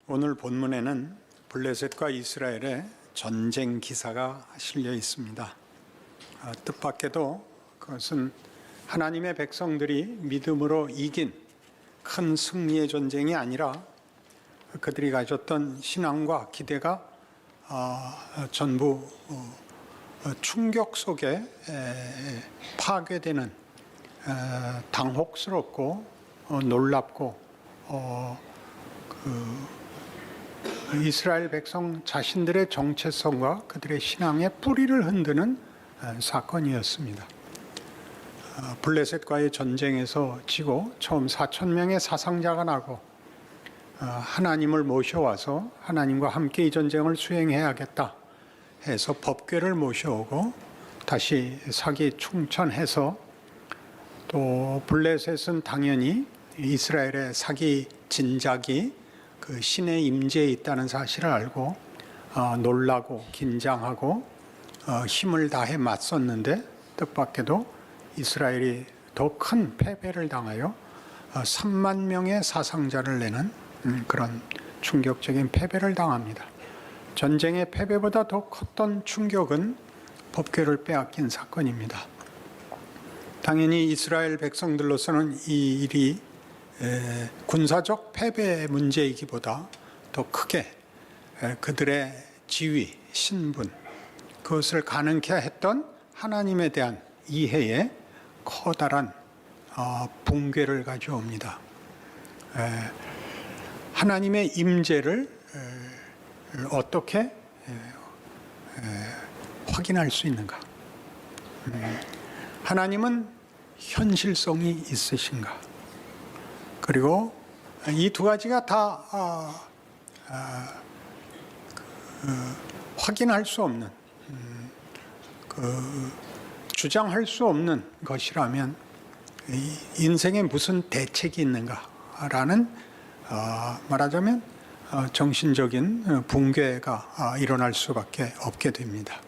오늘 본문에는 블레셋과 이스라엘의 전쟁 기사가 실려 있습니다. 뜻밖에도 그것은 하나님의 백성들이 믿음으로 이긴 큰 승리의 전쟁이 아니라 그들이 가졌던 신앙과 기대가 전부 충격 속에 파괴되는 당혹스럽고 놀랍고 이스라엘 백성 자신들의 정체성과 그들의 신앙의 뿌리를 흔드는 사건이었습니다. 블레셋과의 전쟁에서 지고 처음 4,000명의 사상자가 나고 하나님을 모셔와서 하나님과 함께 이 전쟁을 수행해야겠다 해서 법궤를 모셔오고 다시 사기 충천해서 또 블레셋은 당연히 이스라엘의 사기 진작이 그 신의 임재에 있다는 사실을 알고 놀라고 긴장하고 힘을 다해 맞섰는데 뜻밖에도 이스라엘이 더 큰 패배를 당하여 3만 명의 사상자를 내는 그런 충격적인 패배를 당합니다. 전쟁의 패배보다 더 컸던 충격은 법궤를 빼앗긴 사건입니다. 당연히 이스라엘 백성들로서는 이 일이 군사적 패배의 문제이기보다 더 크게 그들의 지위, 신분, 그것을 가능케 했던 하나님에 대한 이해에 커다란 붕괴를 가져옵니다. 하나님의 임재를 어떻게 확인할 수 있는가? 하나님은 현실성이 있으신가? 그리고 이 두 가지가 다 확인할 수 없는, 주장할 수 없는 것이라면 인생에 무슨 대책이 있는가라는 말하자면 정신적인 붕괴가 일어날 수밖에 없게 됩니다.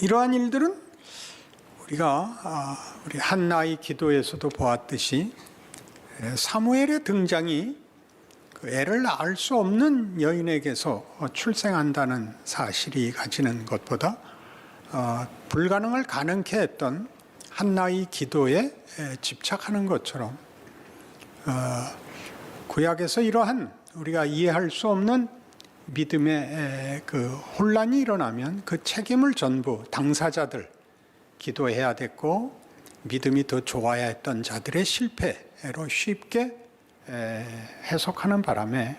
이러한 일들은 우리 한나의 기도에서도 보았듯이 사무엘의 등장이 그 애를 낳을 수 없는 여인에게서 출생한다는 사실이 가지는 것보다 불가능을 가능케 했던 한나의 기도에 집착하는 것처럼 구약에서 이러한 우리가 이해할 수 없는 믿음의 그 혼란이 일어나면 그 책임을 전부 당사자들, 기도해야 됐고 믿음이 더 좋아야 했던 자들의 실패로 쉽게 해석하는 바람에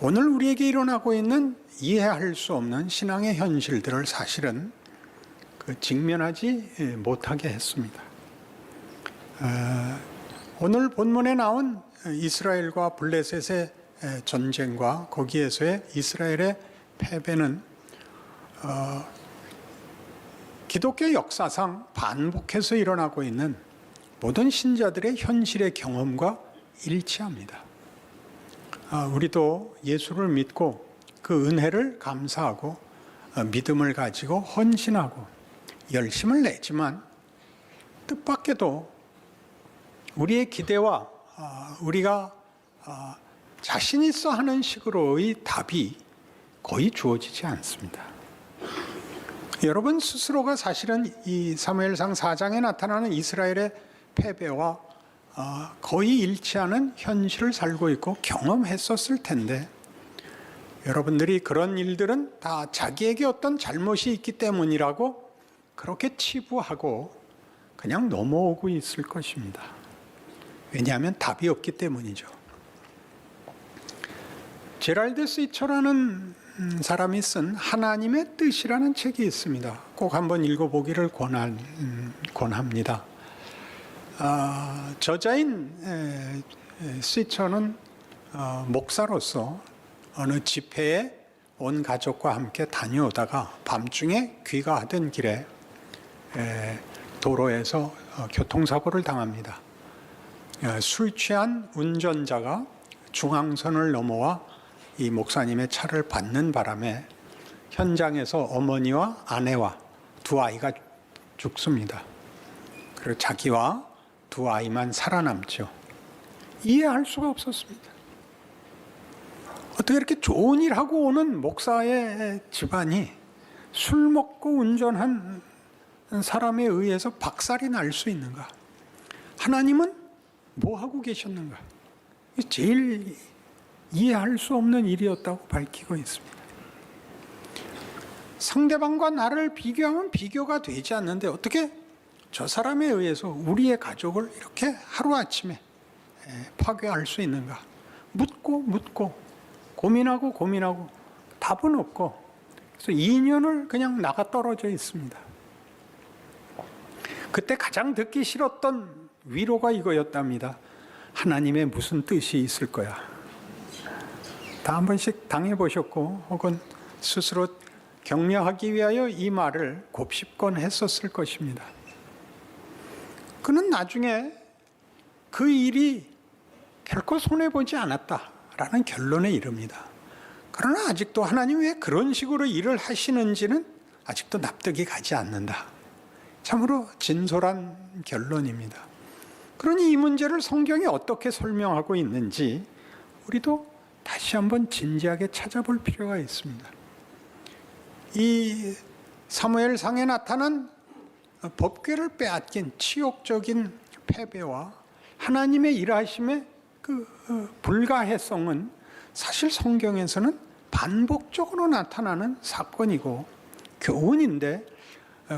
오늘 우리에게 일어나고 있는 이해할 수 없는 신앙의 현실들을 사실은 직면하지 못하게 했습니다. 오늘 본문에 나온 이스라엘과 블레셋의 전쟁과 거기에서의 이스라엘의 패배는 기독교 역사상 반복해서 일어나고 있는 모든 신자들의 현실의 경험과 일치합니다. 우리도 예수를 믿고 그 은혜를 감사하고 믿음을 가지고 헌신하고 열심을 내지만 뜻밖에도 우리의 기대와 우리가 자신 있어 하는 식으로의 답이 거의 주어지지 않습니다. 여러분 스스로가 사실은 이 사무엘상 4장에 나타나는 이스라엘의 패배와 거의 일치하는 현실을 살고 있고 경험했었을 텐데 여러분들이 그런 일들은 다 자기에게 어떤 잘못이 있기 때문이라고 그렇게 치부하고 그냥 넘어오고 있을 것입니다. 왜냐하면 답이 없기 때문이죠. 제랄드 스위처라는 사람이 쓴 하나님의 뜻이라는 책이 있습니다. 꼭 한번 읽어보기를 권합니다. 저자인 스위처는 목사로서 어느 집회에 온 가족과 함께 다녀오다가 밤중에 귀가하던 길에 도로에서 교통사고를 당합니다. 술 취한 운전자가 중앙선을 넘어와 이 목사님의 차를 받는 바람에 현장에서 어머니와 아내와 두 아이가 죽습니다. 그리고 자기와 두 아이만 살아남죠. 이해할 수가 없었습니다. 어떻게 이렇게 좋은 일 하고 오는 목사의 집안이 술 먹고 운전한 사람에 의해서 박살이 날 수 있는가? 하나님은 뭐 하고 계셨는가? 제일 이해할 수 없는 일이었다고 밝히고 있습니다. 상대방과 나를 비교하면 비교가 되지 않는데 어떻게 저 사람에 의해서 우리의 가족을 이렇게 하루아침에 파괴할 수 있는가? 묻고 고민하고 답은 없고, 그래서 2년을 그냥 나가 떨어져 있습니다. 그때 가장 듣기 싫었던 위로가 이거였답니다. 하나님의 무슨 뜻이 있을 거야. 다 한 번씩 당해보셨고 혹은 스스로 격려하기 위하여 이 말을 곱씹곤 했었을 것입니다. 그는 나중에 그 일이 결코 손해보지 않았다라는 결론에 이릅니다. 그러나 아직도 하나님이 왜 그런 식으로 일을 하시는지는 아직도 납득이 가지 않는다. 참으로 진솔한 결론입니다. 그러니 이 문제를 성경이 어떻게 설명하고 있는지 우리도 다시 한번 진지하게 찾아볼 필요가 있습니다. 이 사무엘상에 나타난 법궤를 빼앗긴 치욕적인 패배와 하나님의 일하심의 그 불가해성은 사실 성경에서는 반복적으로 나타나는 사건이고 교훈인데,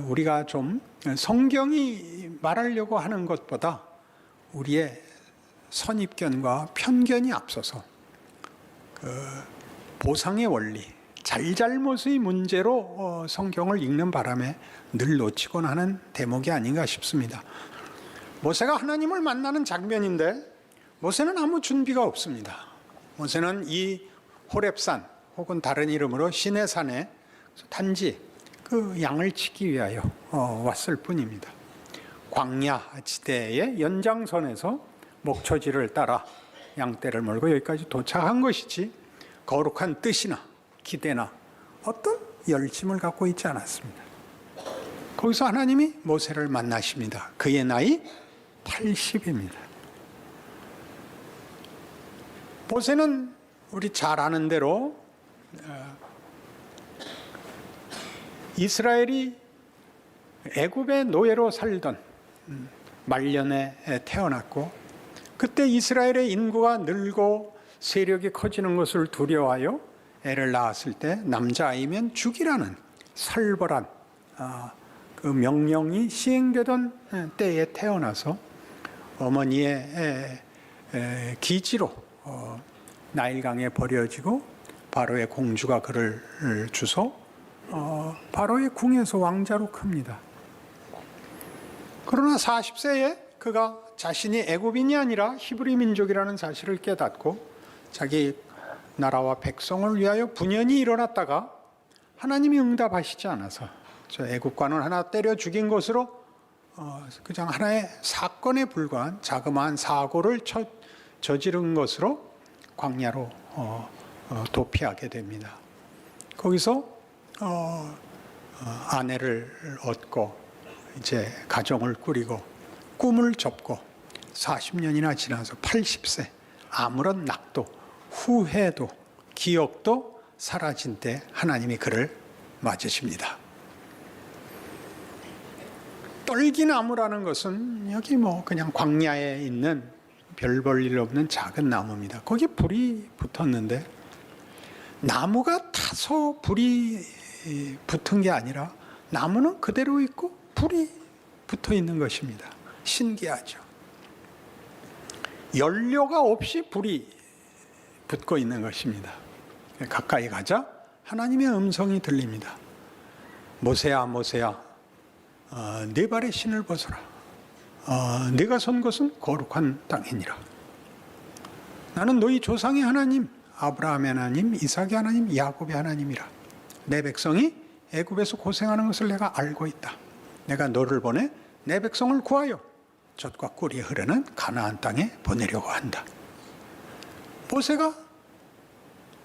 우리가 좀 성경이 말하려고 하는 것보다 우리의 선입견과 편견이 앞서서 보상의 원리, 잘잘못의 문제로 성경을 읽는 바람에 늘 놓치곤 하는 대목이 아닌가 싶습니다. 모세가 하나님을 만나는 장면인데 모세는 아무 준비가 없습니다. 모세는 이 호렙산 혹은 다른 이름으로 시내산에 단지 그 양을 치기 위하여 왔을 뿐입니다. 광야 지대의 연장선에서 목초지를 따라 양떼를 몰고 여기까지 도착한 것이지 거룩한 뜻이나 기대나 어떤 열심을 갖고 있지 않았습니다. 거기서 하나님이 모세를 만나십니다. 그의 나이 80입니다. 모세는 우리 잘 아는 대로 이스라엘이 애굽의 노예로 살던 말년에 태어났고, 그때 이스라엘의 인구가 늘고 세력이 커지는 것을 두려워하여 애를 낳았을 때 남자아이면 죽이라는 살벌한 그 명령이 시행되던 때에 태어나서 어머니의 기지로 나일강에 버려지고 바로의 공주가 그를 주소 바로의 궁에서 왕자로 큽니다. 그러나 40세에 그가 자신이 애굽인이 아니라 히브리 민족이라는 사실을 깨닫고 자기 나라와 백성을 위하여 분연히 일어났다가 하나님이 응답하시지 않아서 저 애굽관을 하나 때려 죽인 것으로 그냥 하나의 사건에 불과한 자그마한 사고를 저지른 것으로 광야로 도피하게 됩니다. 거기서 아내를 얻고 이제 가정을 꾸리고 꿈을 접고 40년이나 지나서 80세 아무런 낙도, 후회도, 기억도 사라진 때 하나님이 그를 맞으십니다. 떨기나무라는 것은 여기 뭐 그냥 광야에 있는 별 볼 일 없는 작은 나무입니다. 거기 불이 붙었는데 나무가 타서 불이 붙은 게 아니라 나무는 그대로 있고 불이 붙어 있는 것입니다. 신기하죠. 연료가 없이 불이 붙고 있는 것입니다. 가까이 가자 하나님의 음성이 들립니다. 모세야 모세야, 네 발의 신을 벗어라. 네가 선 것은 거룩한 땅이니라. 나는 너희 조상의 하나님, 아브라함의 하나님, 이삭의 하나님, 야곱의 하나님이라. 내 백성이 애굽에서 고생하는 것을 내가 알고 있다. 내가 너를 보내 내 백성을 구하여 젖과 꿀이 흐르는 가나안 땅에 보내려고 한다. 모세가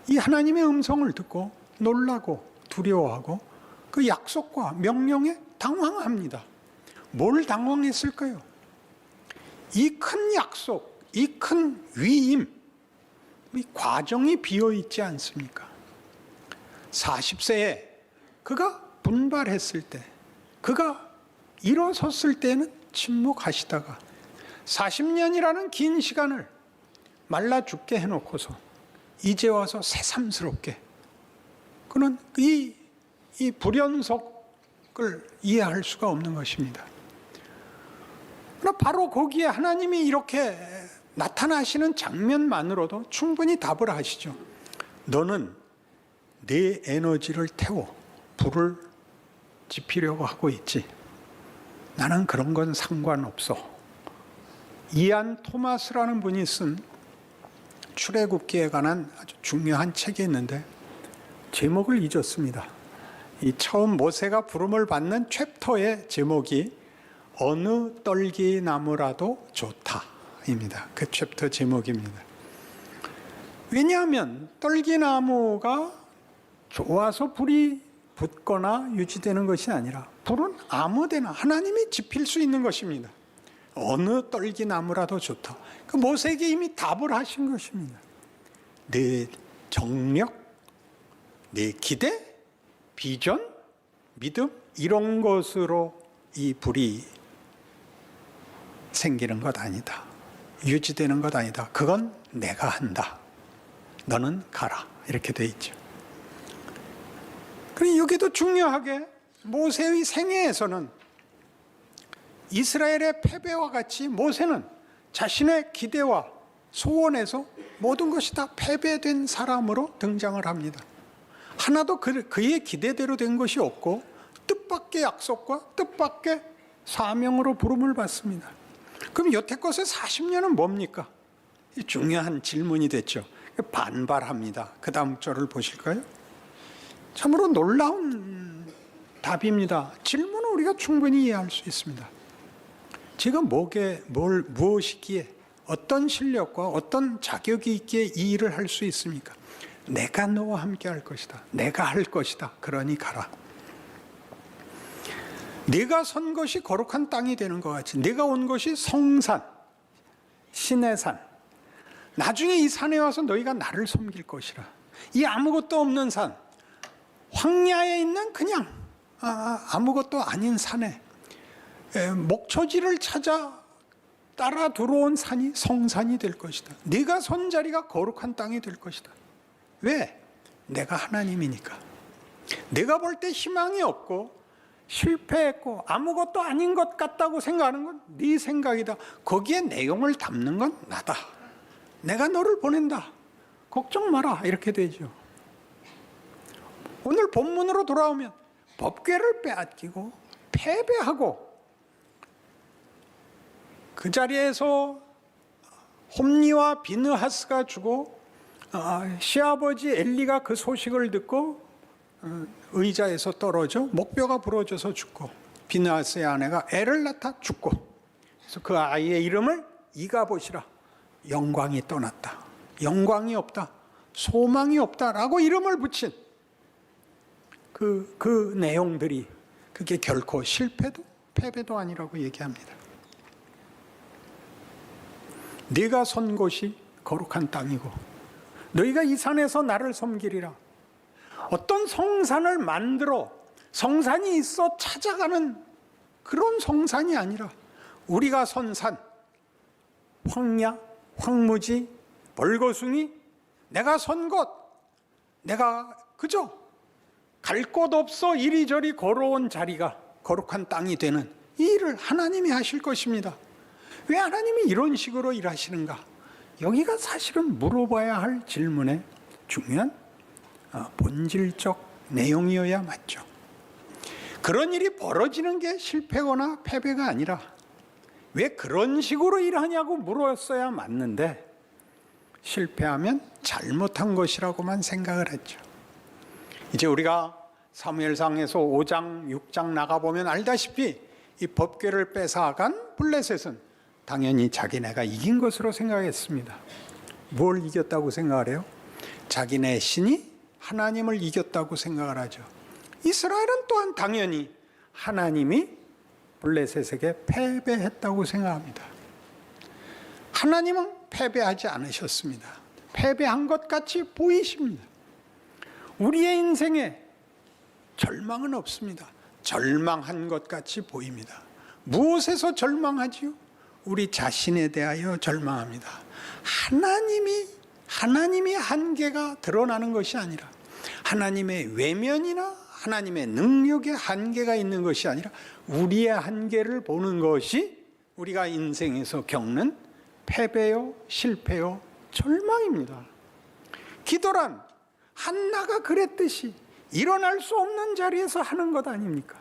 이 하나님의 음성을 듣고 놀라고 두려워하고 그 약속과 명령에 당황합니다. 뭘 당황했을까요? 이 큰 약속, 이 큰 위임, 이 과정이 비어 있지 않습니까? 40세에 그가 분발했을 때, 그가 일어섰을 때는 침묵하시다가 40년이라는 긴 시간을 말라 죽게 해놓고서 이제 와서 새삼스럽게 그는 이 불연속을 이해할 수가 없는 것입니다. 그러나 바로 거기에 하나님이 이렇게 나타나시는 장면만으로도 충분히 답을 하시죠. 너는 내 에너지를 태워 불을 지피려고 하고 있지. 나는 그런 건 상관없어. 이안 토마스라는 분이 쓴 출애굽기에 관한 아주 중요한 책이 있는데 제목을 잊었습니다. 이 처음 모세가 부름을 받는 챕터의 제목이 어느 떨기나무라도 좋다입니다. 그 챕터 제목입니다. 왜냐하면 떨기나무가 좋아서 불이 붙거나 유지되는 것이 아니라 불은 아무데나 하나님이 지필 수 있는 것입니다. 어느 떨기나무라도 좋다. 그 모세에게 이미 답을 하신 것입니다. 내 정력, 내 기대, 비전, 믿음 이런 것으로 이 불이 생기는 것 아니다. 유지되는 것 아니다. 그건 내가 한다. 너는 가라. 이렇게 돼 있죠. 그리고 여기도 중요하게 모세의 생애에서는 이스라엘의 패배와 같이 모세는 자신의 기대와 소원에서 모든 것이 다 패배된 사람으로 등장을 합니다. 하나도 그의 기대대로 된 것이 없고 뜻밖의 약속과 뜻밖의 사명으로 부름을 받습니다. 그럼 여태껏의 40년은 뭡니까? 중요한 질문이 됐죠. 반발합니다. 그 다음 절을 보실까요? 참으로 놀라운 답입니다. 질문은 우리가 충분히 이해할 수 있습니다. 제가 무엇이기에 어떤 실력과 어떤 자격이 있기에 이 일을 할 수 있습니까? 내가 너와 함께 할 것이다. 내가 할 것이다. 그러니 가라. 내가 선 것이 거룩한 땅이 되는 것 같이 내가 온 것이 성산, 신의 산. 나중에 이 산에 와서 너희가 나를 섬길 것이라. 이 아무것도 없는 산, 황야에 있는 그냥 아무것도 아닌 산에 목초지를 찾아 따라 들어온 산이 성산이 될 것이다. 네가 선 자리가 거룩한 땅이 될 것이다. 왜? 내가 하나님이니까. 내가 볼 때 희망이 없고 실패했고 아무것도 아닌 것 같다고 생각하는 건 네 생각이다. 거기에 내용을 담는 건 나다. 내가 너를 보낸다. 걱정 마라. 이렇게 되죠. 오늘 본문으로 돌아오면 법궤를 빼앗기고 패배하고 그 자리에서 홈리와 비느하스가 죽고 시아버지 엘리가 그 소식을 듣고 의자에서 떨어져 목뼈가 부러져서 죽고 비느하스의 아내가 애를 낳다 죽고 그래서 그 아이의 이름을 이가봇이라 영광이 떠났다. 영광이 없다. 소망이 없다라고 이름을 붙인 그 내용들이 그게 결코 실패도 패배도 아니라고 얘기합니다. 네가 선 곳이 거룩한 땅이고 너희가 이 산에서 나를 섬기리라. 어떤 성산을 만들어 성산이 있어 찾아가는 그런 성산이 아니라 우리가 선 산, 황야, 황무지, 벌거숭이, 내가 선 곳, 내가 그저 갈 곳 없어 이리저리 걸어온 자리가 거룩한 땅이 되는 이 일을 하나님이 하실 것입니다. 왜 하나님이 이런 식으로 일하시는가? 여기가 사실은 물어봐야 할 질문의 중요한 본질적 내용이어야 맞죠. 그런 일이 벌어지는 게 실패거나 패배가 아니라 왜 그런 식으로 일하냐고 물었어야 맞는데 실패하면 잘못한 것이라고만 생각을 했죠. 이제 우리가 사무엘상에서 5장, 6장 나가보면 알다시피 이 법궤를 뺏어간 블레셋은 당연히 자기네가 이긴 것으로 생각했습니다. 뭘 이겼다고 생각을 해요? 자기네 신이 하나님을 이겼다고 생각을 하죠. 이스라엘은 또한 당연히 하나님이 블레셋에게 패배했다고 생각합니다. 하나님은 패배하지 않으셨습니다. 패배한 것 같이 보이십니다. 우리의 인생에 절망은 없습니다. 절망한 것 같이 보입니다. 무엇에서 절망하지요? 우리 자신에 대하여 절망합니다. 하나님이 한계가 드러나는 것이 아니라, 하나님의 외면이나 하나님의 능력의 한계가 있는 것이 아니라 우리의 한계를 보는 것이 우리가 인생에서 겪는 패배요, 실패요, 절망입니다. 기도란 한나가 그랬듯이 일어날 수 없는 자리에서 하는 것 아닙니까?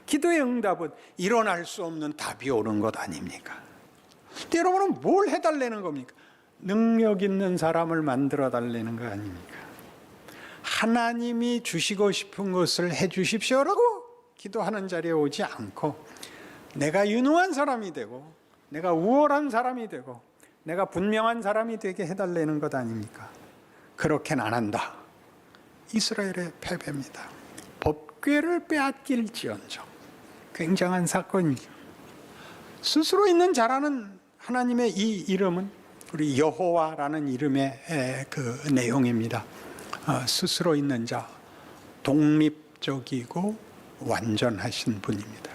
기도의 응답은 일어날 수 없는 답이 오는 것 아닙니까? 여러분은 뭘 해달라는 겁니까? 능력 있는 사람을 만들어 달라는 거 아닙니까? 하나님이 주시고 싶은 것을 해 주십시오라고 기도하는 자리에 오지 않고, 내가 유능한 사람이 되고 내가 우월한 사람이 되고 내가 분명한 사람이 되게 해달라는 것 아닙니까? 그렇게는 안 한다. 이스라엘의 패배입니다. 법궤를 빼앗길지언정. 굉장한 사건이죠. 스스로 있는 자라는 하나님의 이 이름은 우리 여호와라는 이름의 그 내용입니다. 스스로 있는 자, 독립적이고 완전하신 분입니다.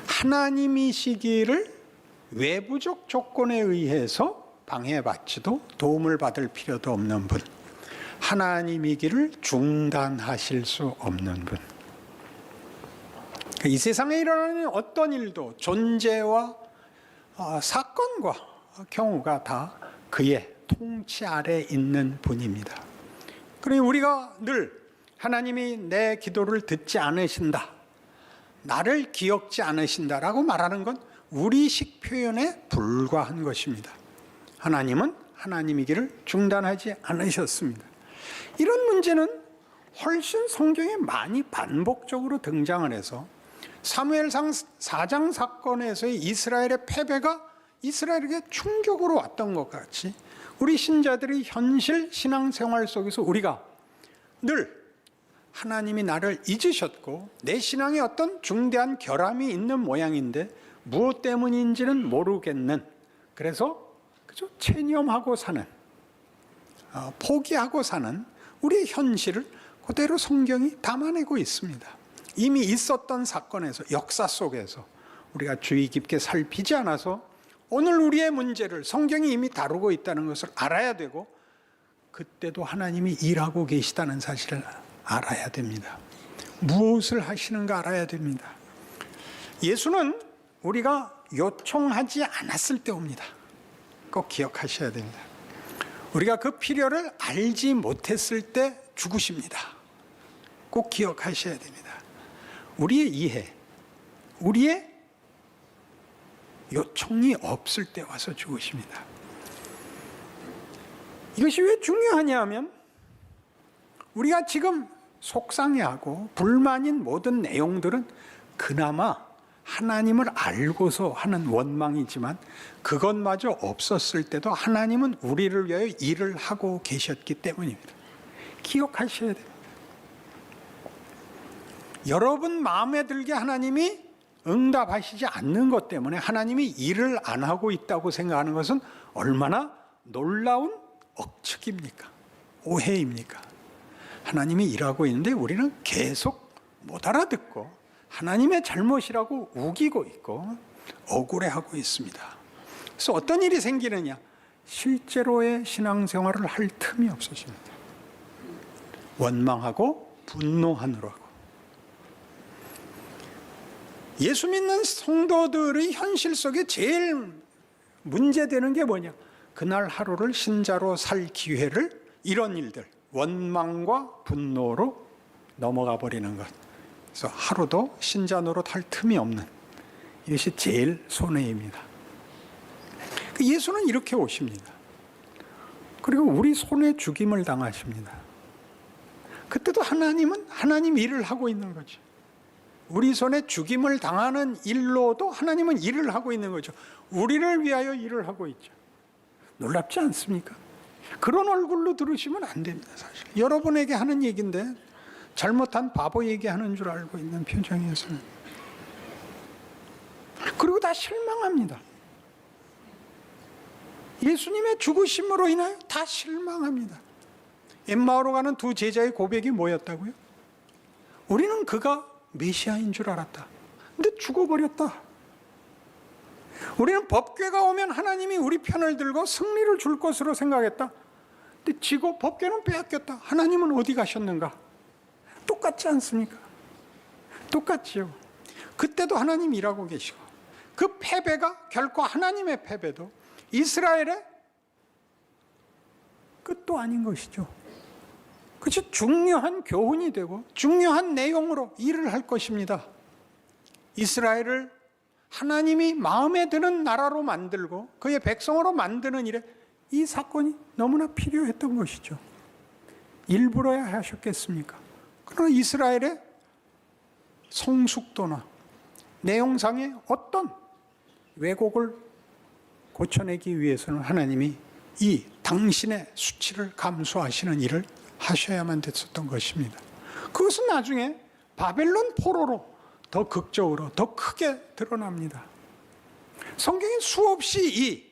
하나님이시기를 외부적 조건에 의해서 방해받지도 도움을 받을 필요도 없는 분, 하나님이기를 중단하실 수 없는 분. 이 세상에 일어나는 어떤 일도 존재와 사건과 경우가 다 그의 통치 아래 있는 분입니다. 그러니 우리가 늘 하나님이 내 기도를 듣지 않으신다, 나를 기억지 않으신다라고 말하는 건 우리식 표현에 불과한 것입니다. 하나님은 하나님이기를 중단하지 않으셨습니다. 이런 문제는 훨씬 성경에 많이 반복적으로 등장을 해서 사무엘상 4장 사건에서의 이스라엘의 패배가 이스라엘에게 충격으로 왔던 것 같이 우리 신자들이 현실 신앙생활 속에서 우리가 늘 하나님이 나를 잊으셨고 내 신앙에 어떤 중대한 결함이 있는 모양인데 무엇 때문인지는 모르겠는, 그래서 그저 체념하고 사는, 포기하고 사는 우리의 현실을 그대로 성경이 담아내고 있습니다. 이미 있었던 사건에서, 역사 속에서 우리가 주의 깊게 살피지 않아서 오늘 우리의 문제를 성경이 이미 다루고 있다는 것을 알아야 되고, 그때도 하나님이 일하고 계시다는 사실을 알아야 됩니다. 무엇을 하시는가 알아야 됩니다. 예수는 우리가 요청하지 않았을 때 옵니다. 꼭 기억하셔야 됩니다. 우리가 그 필요를 알지 못했을 때 죽으십니다. 꼭 기억하셔야 됩니다. 우리의 이해, 우리의 요청이 없을 때 와서 죽으십니다. 이것이 왜 중요하냐 하면, 우리가 지금 속상해하고 불만인 모든 내용들은 그나마 하나님을 알고서 하는 원망이지만, 그것마저 없었을 때도 하나님은 우리를 위하여 일을 하고 계셨기 때문입니다. 기억하셔야 됩니다. 여러분 마음에 들게 하나님이 응답하시지 않는 것 때문에 하나님이 일을 안 하고 있다고 생각하는 것은 얼마나 놀라운 억측입니까? 오해입니까? 하나님이 일하고 있는데 우리는 계속 못 알아듣고 하나님의 잘못이라고 우기고 있고 억울해하고 있습니다. 그래서 어떤 일이 생기느냐? 실제로의 신앙생활을 할 틈이 없어집니다. 원망하고 분노하느라고. 예수 믿는 성도들의 현실 속에 제일 문제되는 게 뭐냐? 그날 하루를 신자로 살 기회를 이런 일들, 원망과 분노로 넘어가 버리는 것. 그래서 하루도 신자 노릇 할 틈이 없는, 이것이 제일 손해입니다. 예수는 이렇게 오십니다. 그리고 우리 손에 죽임을 당하십니다. 그때도 하나님은 하나님 일을 하고 있는 거죠. 우리 손에 죽임을 당하는 일로도 하나님은 일을 하고 있는 거죠. 우리를 위하여 일을 하고 있죠. 놀랍지 않습니까? 그런 얼굴로 들으시면 안 됩니다. 사실 여러분에게 하는 얘기인데 잘못한 바보 얘기하는 줄 알고 있는 표정이었어요. 그리고 다 실망합니다. 예수님의 죽으심으로 인하여 다 실망합니다. 엠마오로 가는 두 제자의 고백이 뭐였다고요? 우리는 그가 메시아인 줄 알았다. 근데 죽어버렸다. 우리는 법궤가 오면 하나님이 우리 편을 들고 승리를 줄 것으로 생각했다. 근데 지고 법궤는 빼앗겼다. 하나님은 어디 가셨는가? 똑같지 않습니까? 똑같지요. 그때도 하나님 일하고 계시고, 그 패배가 결코 하나님의 패배도 이스라엘의 끝도 아닌 것이죠. 그것이 중요한 교훈이 되고 중요한 내용으로 일을 할 것입니다. 이스라엘을 하나님이 마음에 드는 나라로 만들고 그의 백성으로 만드는 일에 이 사건이 너무나 필요했던 것이죠. 일부러야 하셨겠습니까? 그러나 이스라엘의 성숙도나 내용상의 어떤 왜곡을 고쳐내기 위해서는 하나님이 이 당신의 수치를 감수하시는 일을 하셔야만 됐었던 것입니다. 그것은 나중에 바벨론 포로로 더 극적으로 더 크게 드러납니다. 성경에 수없이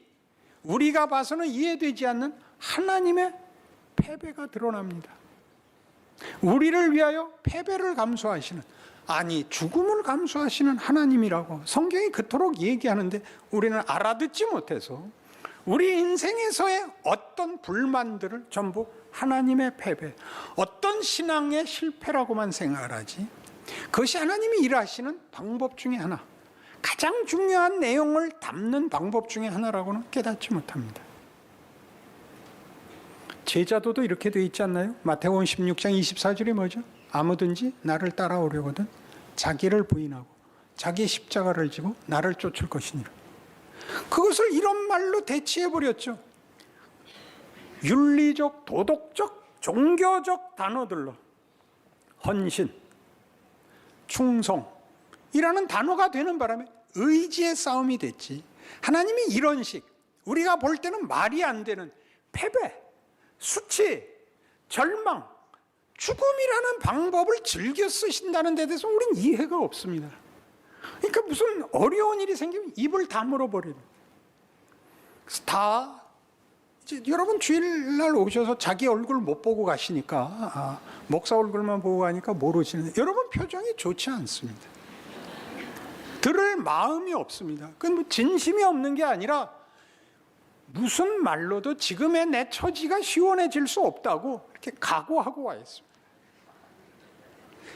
우리가 봐서는 이해되지 않는 하나님의 패배가 드러납니다. 우리를 위하여 패배를 감수하시는, 아니 죽음을 감수하시는 하나님이라고 성경이 그토록 얘기하는데 우리는 알아듣지 못해서 우리 인생에서의 어떤 불만들을 전부 하나님의 패배, 어떤 신앙의 실패라고만 생각을 하지, 그것이 하나님이 일하시는 방법 중에 하나, 가장 중요한 내용을 담는 방법 중에 하나라고는 깨닫지 못합니다. 제자도도 이렇게 되어 있지 않나요? 마태복음 16장 24절이 뭐죠? 아무든지 나를 따라오려거든 자기를 부인하고 자기 십자가를 지고 나를 쫓을 것이니라. 그것을 이런 말로 대치해버렸죠. 윤리적, 도덕적, 종교적 단어들로 헌신, 충성이라는 단어가 되는 바람에 의지의 싸움이 됐지, 하나님이 이런 식 우리가 볼 때는 말이 안 되는 패배, 수치, 절망, 죽음이라는 방법을 즐겨 쓰신다는 데 대해서 우리는 이해가 없습니다. 그러니까 무슨 어려운 일이 생기면 입을 다물어 버리는. 다 이제 여러분 주일날 오셔서 자기 얼굴 못 보고 가시니까 목사 얼굴만 보고 가니까 모르시는데 여러분 표정이 좋지 않습니다. 들을 마음이 없습니다. 그건 뭐 진심이 없는 게 아니라 무슨 말로도 지금의 내 처지가 시원해질 수 없다고 이렇게 각오하고 와 있습니다.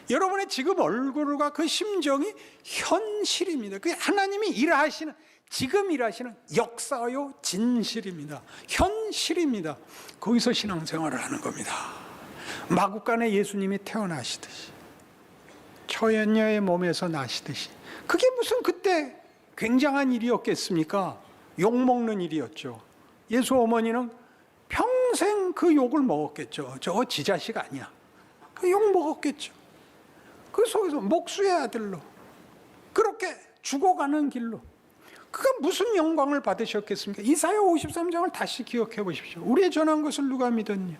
여러분의 지금 얼굴과 그 심정이 현실입니다. 그게 하나님이 일하시는, 지금 일하시는 역사요 진실입니다. 현실입니다. 거기서 신앙생활을 하는 겁니다. 마구간에 예수님이 태어나시듯이, 처녀의 몸에서 나시듯이, 그게 무슨 그때 굉장한 일이었겠습니까? 욕먹는 일이었죠. 예수 어머니는 평생 그 욕을 먹었겠죠. 저 지자식 아니야. 그 욕 먹었겠죠. 그 속에서 목수의 아들로 그렇게 죽어가는 길로 그가 무슨 영광을 받으셨겠습니까? 이사야 53장을 다시 기억해 보십시오. 우리의 전한 것을 누가 믿었냐?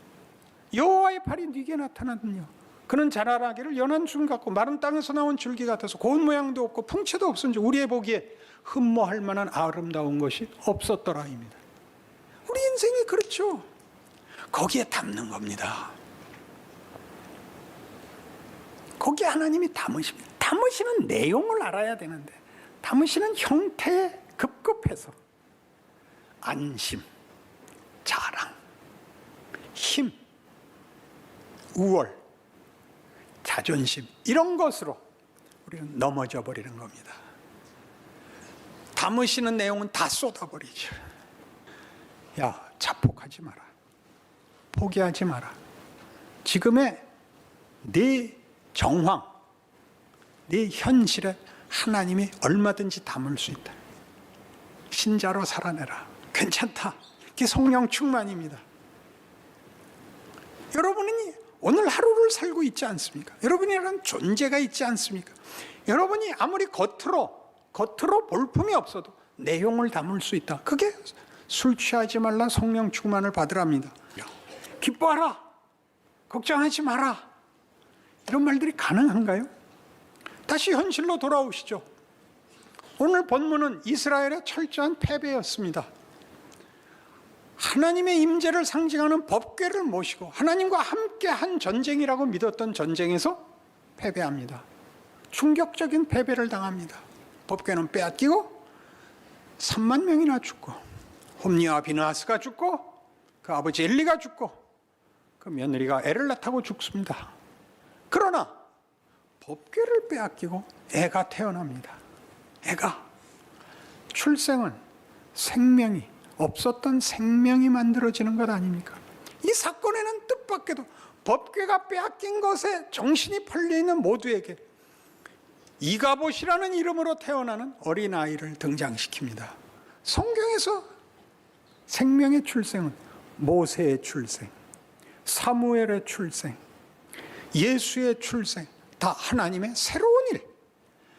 여호와의 팔이 네게 나타났느냐? 그는 자라나기를 연한 줄 같고 마른 땅에서 나온 줄기 같아서 고운 모양도 없고 풍채도 없은지 우리의 보기에 흠모할 만한 아름다운 것이 없었더라입니다. 우리 인생이 그렇죠. 거기에 담는 겁니다. 거기에 하나님이 담으십니다. 담으시는 내용을 알아야 되는데 담으시는 형태에 급급해서 안심, 자랑, 힘, 우월, 자존심 이런 것으로 우리는 넘어져 버리는 겁니다. 담으시는 내용은 다 쏟아버리죠. 야, 자폭하지 마라. 포기하지 마라. 지금의 네 정황, 네 현실에 하나님이 얼마든지 담을 수 있다. 신자로 살아내라. 괜찮다. 그게 성령 충만입니다. 여러분이 오늘 하루를 살고 있지 않습니까? 여러분이라는 존재가 있지 않습니까? 여러분이 아무리 겉으로 볼품이 없어도 내용을 담을 수 있다. 그게 술 취하지 말라, 성령 충만을 받으랍니다. 기뻐하라, 걱정하지 마라, 이런 말들이 가능한가요? 다시 현실로 돌아오시죠. 오늘 본문은 이스라엘의 철저한 패배였습니다. 하나님의 임재를 상징하는 법궤를 모시고 하나님과 함께 한 전쟁이라고 믿었던 전쟁에서 패배합니다. 충격적인 패배를 당합니다. 법궤는 빼앗기고 3만 명이나 죽고 홈리와 비느하스가 죽고 그 아버지 엘리가 죽고 그 며느리가 애를 낳다고 죽습니다. 그러나 법궤를 빼앗기고 애가 태어납니다. 애가. 출생은 생명이, 없었던 생명이 만들어지는 것 아닙니까? 이 사건에는 뜻밖에도 법궤가 빼앗긴 것에 정신이 팔려있는 모두에게 이가봇이라는 이름으로 태어나는 어린아이를 등장시킵니다. 성경에서 생명의 출생은 모세의 출생, 사무엘의 출생, 예수의 출생, 다 하나님의 새로운 일,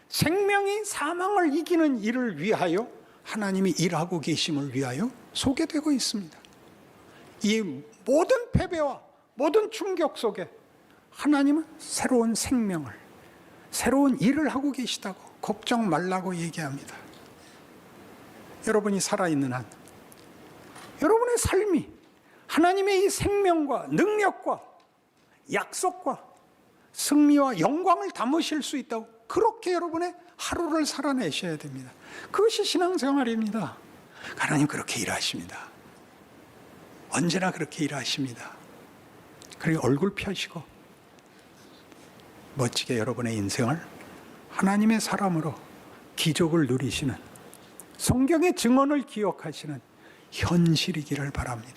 생명이 사망을 이기는 일을 위하여 하나님이 일하고 계심을 위하여 소개되고 있습니다. 이 모든 패배와 모든 충격 속에 하나님은 새로운 생명을, 새로운 일을 하고 계시다고 걱정 말라고 얘기합니다. 여러분이 살아있는 한 여러분의 삶이 하나님의 이 생명과 능력과 약속과 승리와 영광을 담으실 수 있다고 그렇게 여러분의 하루를 살아내셔야 됩니다. 그것이 신앙생활입니다. 하나님 그렇게 일하십니다. 언제나 그렇게 일하십니다. 그리고 얼굴 펴시고 멋지게 여러분의 인생을 하나님의 사람으로 기적을 누리시는, 성경의 증언을 기억하시는 현실이기를 바랍니다.